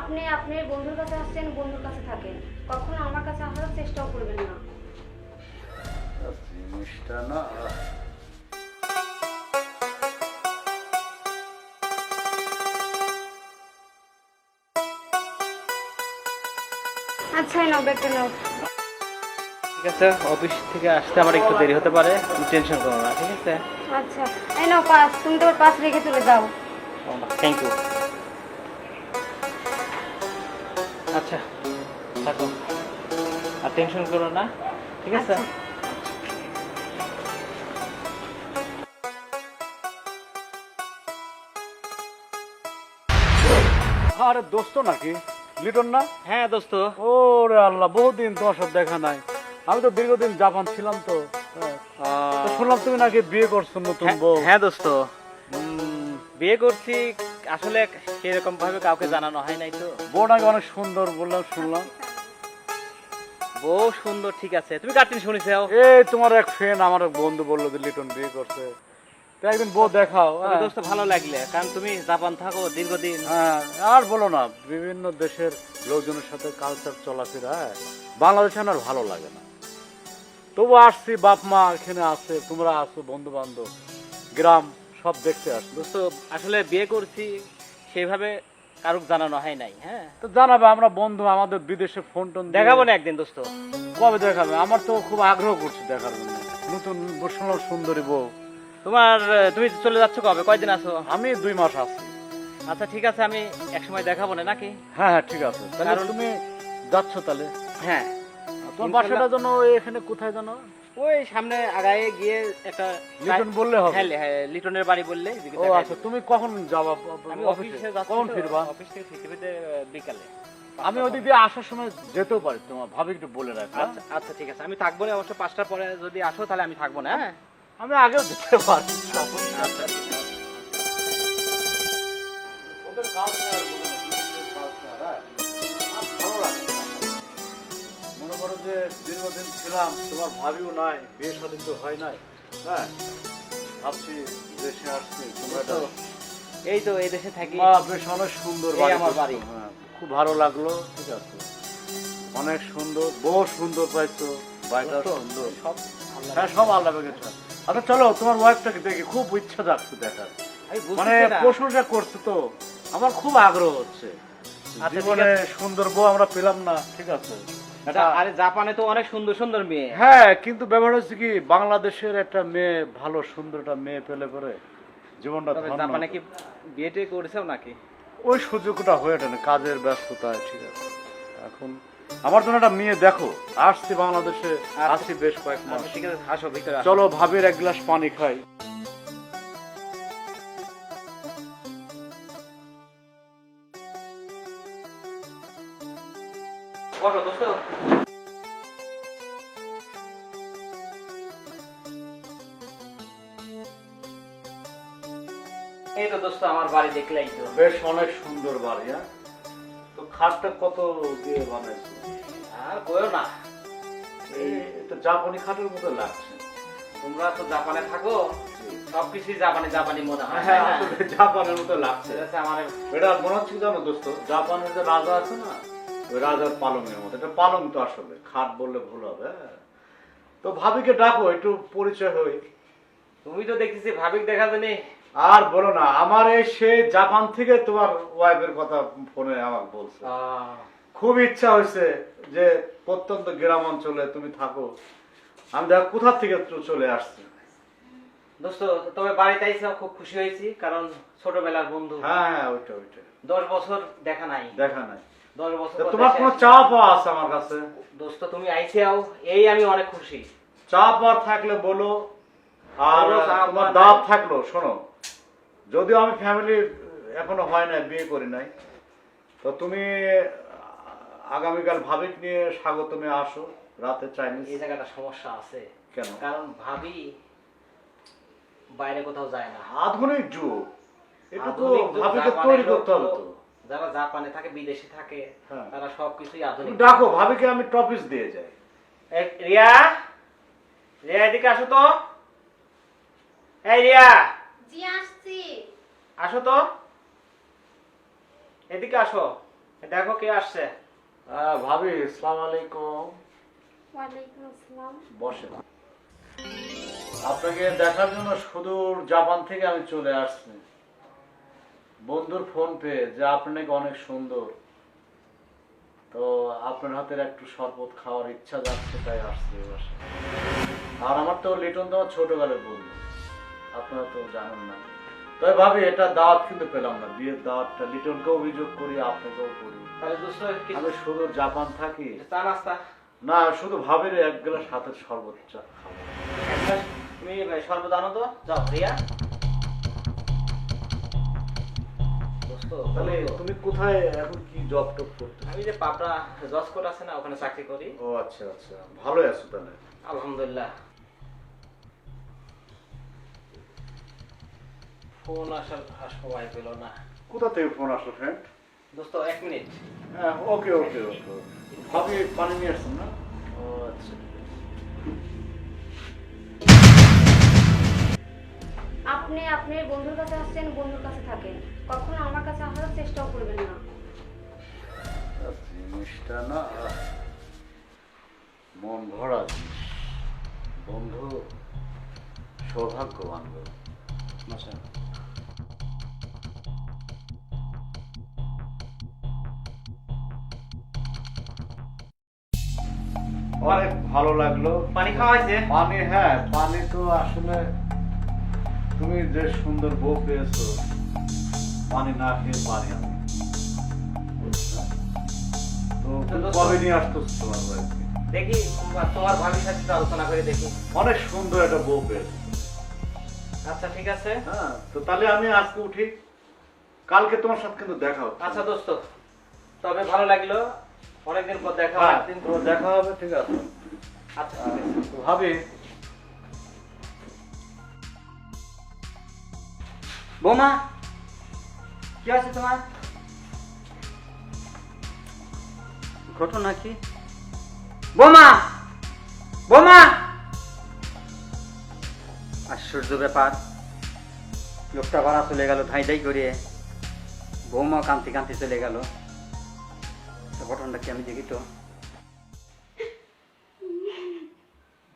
আপনি আপনার বন্ধুর কাছে আসছেন, বন্ধুর কাছে থাকেন, কখনো আমার কাছে আসার চেষ্টাও করবেন না। জিনিসটা না আচ্ছা এই নাও ব্যাগটা নাও। ঠিক আছে, অফিস থেকে আসতে আমার একটু দেরি হতে পারে, তুমি টেনশন করো না, ঠিক আছে? আচ্ছা এই নাও পাস, তুমি তোমার পাস রেখে চলে যাও। Thank you. আচ্ছা থাকো, আর টেনশন করো না, ঠিক আছে? আচ্ছা। আরে দোস্ত নাকি লিটন না? হ্যাঁ দোস্ত। ওরে আল্লাহ, বহুদিন তোমার সব দেখা নাই। আমি তো দীর্ঘদিন জাপান ছিলাম তো। তো শুনলাম তুমি নাকি বিয়ে করছো নতুন বউ। হ্যাঁ দোস্ত, বিয়ে করছি। আসলে সেরকম ভাবে কাউকে জানানো হয় নাই তো। বউ নাকি অনেক সুন্দর বললাম, শুনলাম। বউ সুন্দর ঠিক আছে, তুমি কাটিং শুনেছো? এই তোমার এক ফ্রেন্ড, আমার এক বন্ধু বললো যে লিটন বিয়ে করছে, তো একদিন বউ দেখাও। তবে দোস্ত ভালো লাগলে, কারণ তুমি জাপান থাকো দীর্ঘদিন। হ্যাঁ, আর বলো না, বিভিন্ন দেশের লোকজনের সাথে কালচার চলাফেরা, বাংলাদেশে আর ভালো লাগে না। তবু আসছি, বাপ মা এখানে আছে, তোমরা আছো, বন্ধু বান্ধব, গ্রাম সব দেখতে আসছো। দোস্ত আসলে বিয়ে করছি সেইভাবে কারুক জানানো হয় নাই। হ্যাঁ তো জানাবে, আমরা বন্ধু, আমাদের বিদেশে ফোন টোন দিয়ে- দেখাবো না একদিন দোস্ত। কবে দেখাবে? আমার তো খুব আগ্রহ করছি দেখার জন্য। নতুন শুনলাম সুন্দরী বউ। তুমি চলে যাচ্ছ কবে, কয়দিন আছো? আমি 2 মাস আছি। আচ্ছা ঠিক আছে, আমি একসময় দেখাবো না নাকি? হ্যাঁ হ্যাঁ ঠিক আছে, তাহলে কারণ- তুমি যাচ্ছ তাহলে? হ্যাঁ তোমার বাসাটা জন্য এখানে কোথায় জানো? ওই সামনে আগায়ে গিয়ে একটা লিটন বললে হবে? হ্যাঁ হ্যাঁ, লিটনের বাড়ি বললে এদিকে ও দেখাই আচ্ছা, দেবে। তুমি কখন যাবা আমি অফিসে? অফিসে যাচ্ছি কখন তো, ফিরবা? অফিস থেকে ফিরতে ফিরতে বিকালে। আমি ওদিক দিয়ে আসার সময় যেতেও পারি, তোমার ভাবি একটু বলে রাখ। আচ্ছা আচ্ছা ঠিক আছে, আমি থাকবো না অবশ্য, 5টার পরে যদি আসো তাহলে আমি থাকবো না। হ্যাঁ আমি আগেও যেতে পারি। আচ্ছা ওদের culture, ওদের culture, হ্যাঁ, আমার ভালো লাগে। মনে করো যে দীর্ঘদিন ছিলাম, তোমার ভাবিও নাই, বিয়ে শাদী তো হয় নাই, হ্যাঁ, ভাবছি দেশে আসছি, তোমরা তো এই তো এই দেশে থাকি। বেশ অনেক সুন্দর এই বাড়ি আমার করছো, বাড়ি। হ্যাঁ, খুব ভালো লাগলো। ঠিক আছে, অনেক সুন্দর, বহু সুন্দর পাইছো, বাড়িটা তো সুন্দর। সব আল্লাহ। হ্যাঁ সব আল্লাহ গেছে। আচ্ছা চলো, তোমার ওয়াইফটাকে দেখি, খুব ইচ্ছা যাচ্ছে দেখার। আমি মানে বুঝতেছি না। প্রশংসা করছে তো, আমার খুব আগ্রহ হচ্ছে। আচ্ছা, ঠিক জীবনে আছে। সুন্দর বউ আমরা পেলাম না, ঠিক আছে। আরে জাপানে তো অনেক সুন্দর সুন্দর মেয়ে। হ্যাঁ, কিন্তু ব্যাপার হচ্ছে কি, বাংলাদেশের একটা মেয়ে, ভালো সুন্দর একটা মেয়ে পেলে পরে জীবনটা তবে ধন্য জাপানে হতো। কি বিয়ে টিয়ে করেছেও নাকি? ওই সুযোগটা হয়ে ওঠে না, কাজের ব্যস্ততায়, ঠিক আছে। এখন আমার জন্য একটা মেয়ে দেখো, আসছি বাংলাদেশে, আচ্ছা। আসছি বেশ কয়েক মাস। আচ্ছা ঠিক আছে, আসো ভিতরে আসো। চলো ভাবির এক গ্লাস পানি খাই। বসো দোস্ত। এই তো দোস্ত আমার বাড়ি দেখলেই তো। বেশ অনেক সুন্দর বাড়ি, হ্যাঁ। তো খাটটা কত দিয়ে বানাইছো? আর কইও না, এই তো জাপানি খাটের মতো লাগছে। তোমরা তো জাপানে থাকো, সবকিছুই জাপানি জাপানি মনে হয়। হ্যাঁ, তাই না? আসলে জাপানের মতো লাগছে। ঠিক আছে, আমার এটা মনে হচ্ছে কি জানো দোস্ত, জাপানের যে রাজা আছে না, ওই রাজার পালঙের মতো। এটা পালং তো, আসলে খাট বললে ভুল হবে। হ্যাঁ। তো ভাবিকে ডাকো, একটু পরিচয় হই। তুমি তো দেখতেছি ভাবিক দেখা জানি। আর বলো না, আমার এই সেই জাপান থেকে তোমার ওয়াইফের কথা ফোনে আমাকে বলছে। খুব ইচ্ছা হয়েছে যে প্রত্যন্ত গ্রাম অঞ্চলে তুমি থাকো, আমি দেখো কোথা থেকে চলে আসছি। দোস্ত তবে বাড়িতে আইসা খুব খুশি হয়েছি, কারণ ছোটবেলার বন্ধু। হ্যাঁ হ্যাঁ, ওইটা 10 বছর দেখা নাই। দেখা নাই। 10 বছর তা পর তোমার দেশে কোনো আসছি। চা পাওয়া আছে আমার কাছে? দোস্ত তুমি আইসাও, এই আমি অনেক খুশি। চা পাওয়ার থাকলে বলো, আর বলো, চা তোমার পাওয়ার দাওয়াত নাই। থাকলো। শোনো, যদিও আমি ফ্যামিলি এখনো হয় নাই, বিয়ে করি নাই, তো তুমি আগামীকাল ভাবিক নিয়ে স্বাগতমে আসো, রাতে চাইনিজ। এই জায়গাটা সমস্যা আছে। কেন? কারণ ভাবি বাইরে কোথাও যায় না। আধুনিক যুগ, এটা তো আধুনিক যুগ, ভাবিকে জাপানের তৈরি লোক করতে হবে তো। যারা জাপানে থাকে, বিদেশে থাকে, হ্যাঁ। তারা সবকিছুই তুমি আধুনিক। ডাকো ভাবিকে, আমি টপিস দিয়ে যাই। রিয়া, রিয়া এদিকে আসো তো। এই রিয়া, জি আসছি। আসো তো, এদিকে আসো। দেখো কে আসছে। ভাবি, আসসালামু আলাইকুম। ওয়ালাইকুম আসসালাম। বসেন। আপনাকে দেখার জন্য সুদূর জাপান থেকে আমি চলে আসছি। বন্ধুর ফোন পেয়ে যে আপনি নাকি অনেক সুন্দর, তো আপনার হাতের একটু শরবত খাওয়ার ইচ্ছা যাচ্ছে, তাই আসছে এই বাসায়। আর আমার তো লিটন দাওয়া ছোটকালের বন্ধু, আপনারা তো জানেন না। তবে ভাবি, এটা দাওয়াত কিন্তু পেলাম না, বিয়ের দাওয়াতটা লিটনকেও অভিযোগ করি, আপনাকেও করি। তাহলে দোস্ত আমি শুধু জাপান থাকি চা নাস্তা না, শুধু ভাবির এক গ্লাস হাতের শরবত চা খাবো। তুমি শরবত আনো তো, যাও রিয়া। দোস্ত তাহলে তুমি কোথায় এখন কি জব টপ করতে? আমি যে পাবনা জজ কোর্ট আছে না, ওখানে চাকরি করি। ও আচ্ছা আচ্ছা, ভালোই আছো তাহলে? আলহামদুলিল্লাহ। ফোন আসার আর সময় পেল না। কোথা থেকে ফোন আসলো ফ্রেন্ড? দোস্ত 1 মিনিট। হ্যাঁ, ওকে ওকে ওকে। ভাবি পানি নিয়ে আসছেন না? ও আচ্ছা। আপনি আপনার বন্ধুর কাছে আসছেন, বন্ধুর কাছে থাকেন, কখনো আমার কাছে আসার চেষ্টাও করবেন না। জিনিসটা না মন ভরা জিনিস। বন্ধু সৌভাগ্যবান গো। অনেক ভালো লাগলো। পানি খাওয়া হয়েছে? পানি, হ্যাঁ পানি তো আসলে তুমি যে সুন্দর বউ পেয়েছো, পানি না খেয়ে পানি আমি। তো কবে নিয়ে আসতো তোমার বাড়িতে? দেখি তোমার ভাবির সাথে একটু আলোচনা করে দেখি। অনেক সুন্দর একটা বউ পেয়েছো। আচ্ছা ঠিক আছে। হ্যাঁ, তো তাহলে আমি আজকে উঠি, কালকে তোমার সাথে কিন্তু দেখা হবে। আচ্ছা দোস্ত, তবে ভালো লাগলো, অনেকদিন পর দেখা, হ্যাঁ, অনেকদিন তো দেখা হবে, ঠিক আছে। আচ্ছা ঠিক আছে। তো ভাবি, বৌমা কি আছে তোমার? ঘটনা কি? বৌমা, বৌমা! আশ্চর্য ব্যাপার, লোকটা ভাড়া চলে গেল ধাই ধাই করে, বৌমা কান্তি কান্তি চলে গেল। ঘটনাটা কি আমি দেখি তো।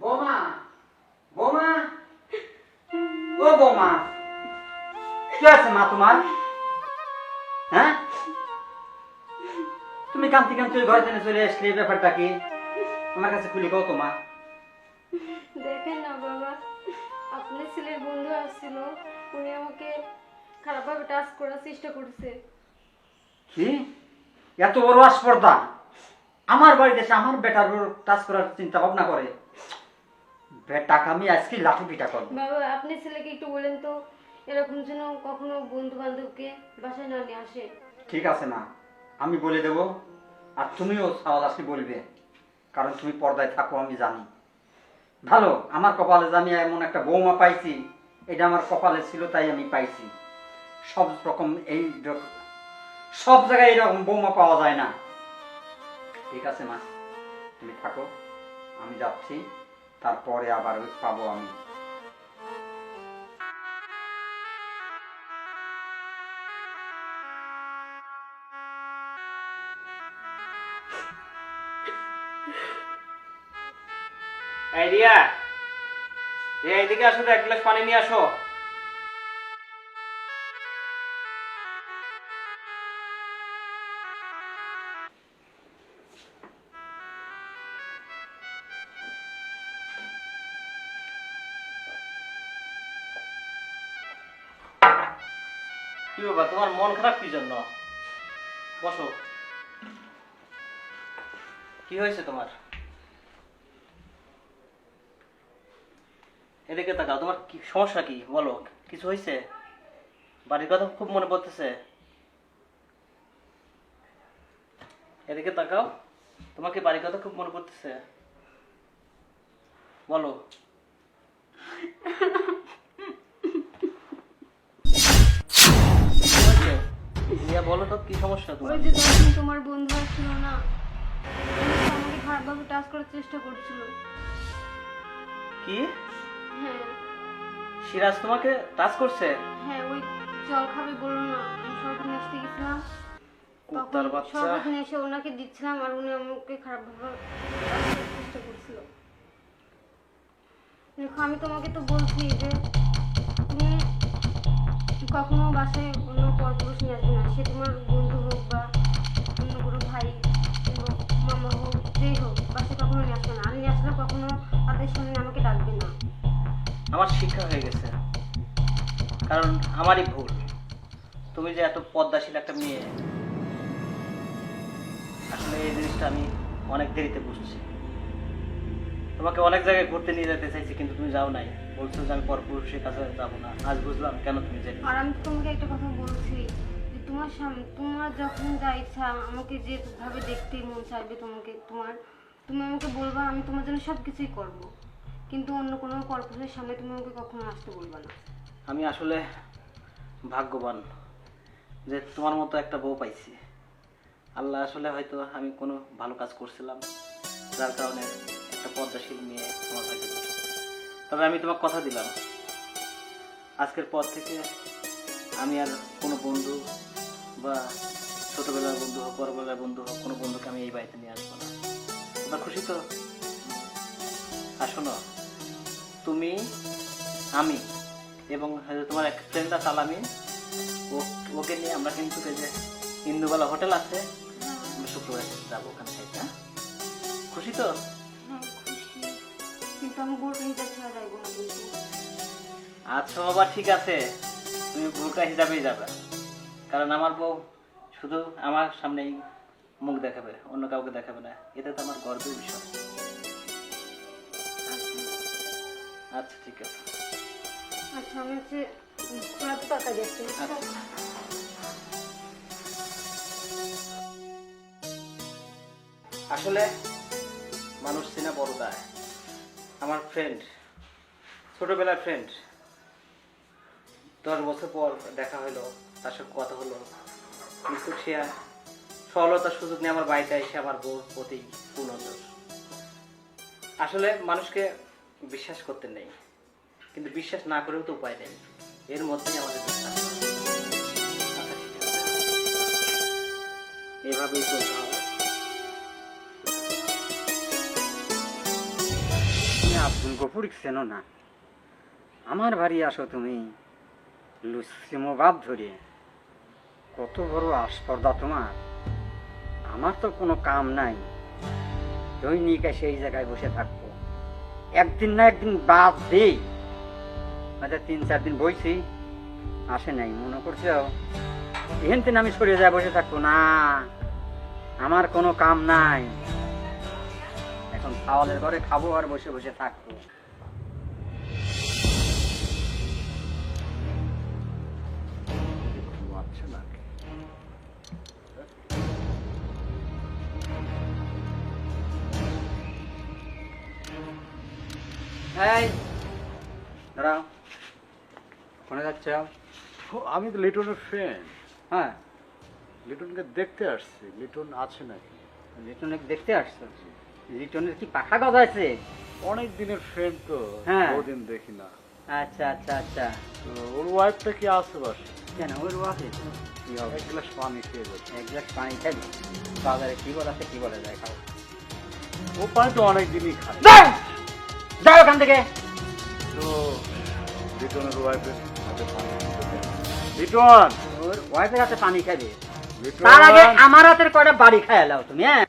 বৌমা, বৌমা, ও বৌমা, কি আছে মা তোমার? হ্যাঁ, তুমি কান্তি কান্তি ঘরে টেনে চলে আসলে, ব্যাপারটা কি আমার কাছে খুলি কও তো মা। দেখেন না বাবা, আপনার ছেলের বন্ধু আসছিল, উনি আমাকে খারাপভাবে টাচ করার চেষ্টা করছে। কি এত বড় আস্পর্ধা আমার বাড়িতে এসে আমার বেটার টাচ করার চিন্তা ভাবনা করে? বেটাকে আমি আজকে লাঠি পিটা করবো। বাবা, আপনি ছেলেকে একটু বলেন তো, এরকম যেন কখনো বন্ধু বান্ধবকে বাসায় না নিয়ে আসে। ঠিক আছে মা, আমি বলে দেব, আর তুমিও সাওয়ালাসকে বলবে, কারণ তুমি পর্দায় থাকো আমি জানি ভালো। আমার কপালে যে আমি এমন একটা বৌমা পাইছি, এটা আমার কপালে ছিল তাই আমি পাইছি। সব রকম সব জায়গায় এরকম বৌমা পাওয়া যায় না। ঠিক আছে মা, তুমি থাকো, আমি যাচ্ছি, তারপরে আবার পাবো আমি। এই রিয়া, এইদিকে আসো তো, 1 গ্লাস পানি নিয়ে আসো। কি বাবা, তোমার মন খারাপ কি জন্য? বসো। কি হয়েছে তোমার? এদিকে তাকাও, তোমার কি সমস্যা, কি বলো? কিছু হয়েছে? বাড়ির কথা খুব মনে পড়তেছে? এদিকে তাকাও, তোমার কি বাড়ির কথা খুব মনে পড়তেছে? বলো। বলো তো, কি সমস্যা তোমার? ওই যে যখন তোমার বন্ধু আসছিল না, আমাকে খারাপভাবে টাচ করার চেষ্টা করছিল। কি হ্যাঁ সিরাজ তোমাকে টাচ করছে? হ্যাঁ, ওই জল খাবে বললো না, আমি সরকার আসতে গেছিলাম, কুত্তার তখন বাচ্চা শরবত নিয়ে এসে ওনাকে দিচ্ছিলাম আর উনি আমাকে খারাপভাবে চেষ্টা করছিল। দেখো আমি তোমাকে তো বলছি যে তুমি কখনো বাসায় অন্য পরপুরুষ নিয়ে আসবে না, সে তোমার বন্ধু হোক বা অন্য কোনো ভাই কিংবা মামা হোক, যেই হোক, বাসায় কখনো নিয়ে আসবে না। আর নিয়ে আসলে কখনো তাদের সামনে আমাকে ডাকবে না। আমার শিক্ষা হয়ে গেছে, কারণ আমারই ভুল। তুমি যে এত পদ্মাশীল একটা মেয়ে, আসলে এই জিনিসটা আমি অনেক দেরিতে বুঝছি। তোমাকে অনেক জায়গায় ঘুরতে নিয়ে যেতে চাইছি, কিন্তু তুমি যাও নাই, বলছো যে আমি পরপুরুষের কাছে যাবো না। আজ বুঝলাম কেন তুমি যেতে। আর আমি তো তোমাকে একটা কথা বলছি যে তোমার সামনে তোমার যখন যা ইচ্ছা, আমাকে যেভাবে দেখতে মন চাইবে তোমাকে, তুমি আমাকে বলবা, আমি তোমার জন্য সব কিছুই করবো, কিন্তু অন্য কোনো পরপুরুষের সামনে তুমি আমাকে কখনো আসতে বলবা না। আমি আসলে ভাগ্যবান যে তোমার মতো একটা বউ পাইছি। আল্লাহ আসলে হয়তো আমি কোনো ভালো কাজ করছিলাম, যার কারণে একটা পদ্মাশীল মেয়ে তোমার ভাগ্যে জুটেছে। তবে আমি তোমাকে কথা দিলাম, আজকের পর থেকে আমি আর কোনো বন্ধু বা ছোটবেলার বন্ধু হোক, বড়বেলার বন্ধু হোক, কোনো বন্ধুকে আমি এই বাড়িতে নিয়ে আসবো না। তোমরা খুশি তো? আর শোনো, তুমি, আমি এবং তোমার এক ফ্রেন্ড আছে আলামিন, ওকে নিয়ে আমরা কিন্তু এই যে ইন্দুবালা হোটেল আছে, আমরা শুক্রবার যাবো ওখান থেকে। হ্যাঁ, খুশি তো? হ্যাঁ খুশি, কিন্তু আমি বোরকা হিজাব ছাড়া যাইবো না কিন্তু। আচ্ছা বাবা, ঠিক আছে, তুমি বোরকা হিসাবেই যাবে, কারণ আমার বউ শুধু আমার সামনেই মুখ দেখাবে, অন্য কাউকে দেখাবে না। এটা তো আমার গর্বের বিষয়। আচ্ছা ঠিক আছে। আচ্ছা আমি হচ্ছে রাত টাকা যাচ্ছি। আচ্ছা। আসলে মানুষ চেনা বড় দায়। আমার ফ্রেন্ড, ছোটবেলার ফ্রেন্ড, 10 বছর পর দেখা হলো, তার সাথে কথা হলো, কিন্তু সে সরলতার সুযোগ নিয়ে আমার বাড়িতে এসে আমার বউর প্রতি পুনর্দোষ। আসলে মানুষকে বিশ্বাস করতে নেই, কিন্তু বিশ্বাস না করেও তো উপায় নেই, এর মধ্যেই আমাদের বিশ্বাস। আচ্ছা ঠিক আছে, এভাবেই চলতে হবে। তুমি আব্দুল গফুর চেনো না? আমার বাড়ি আসো তুমি লুসিমো বাপ ধরে, কত বড় আস্পর্ধা তোমার। আমার তো কোনো কাম নাই, দৈনিক এসে এই জায়গায় বসে থাকবো, একদিন না একদিন বাদ দেই। হয়তো 3-4 দিন বইছি, আসে নাই, মনে করছো এখান থেকে আমি সরে যায় বসে থাকবো না? আমার কোনো কাম নাই, এখন খাওয়ালের ঘরে খাবো আর বসে বসে থাকবো। ঘুমাচ্ছে নাকি? এই দাঁড়াও, কোনে যাচ্ছ? ও, আমি তো লিটনের ফ্রেন্ড, হ্যাঁ, লিটনকে দেখতে আসছি, লিটন আছে নাকি? লিটনের দেখতে আসছো? লিটনের কি পাখা গজাইছে? অনেক দিনের ফ্রেন্ড তো, হ্যাঁ। বহুদিন দেখি না। আচ্ছা আচ্ছা আচ্ছা, তো ওর ওয়াইফটা কি আছে বাসে? কেন ওর ওয়াকে কি হবে? 1 গ্লাস পানি খেয়ে যাচ্ছে। 1 গ্লাস পানি খাবি? বাজারে কি বলাছে, কি বলে যায় খাও। ও পানি তো অনেক দিনই খায়। যাও ওখান থেকে। তো লিটনের ওয়াইফের হাতে পানি খেতে দেয়। লিটন, ওর ওয়াইফের হাতে পানি খাবে, লিটন, তার আগে আমার হাতের কয়টা বাড়ি খাই এলাও তুমি। হ্যাঁ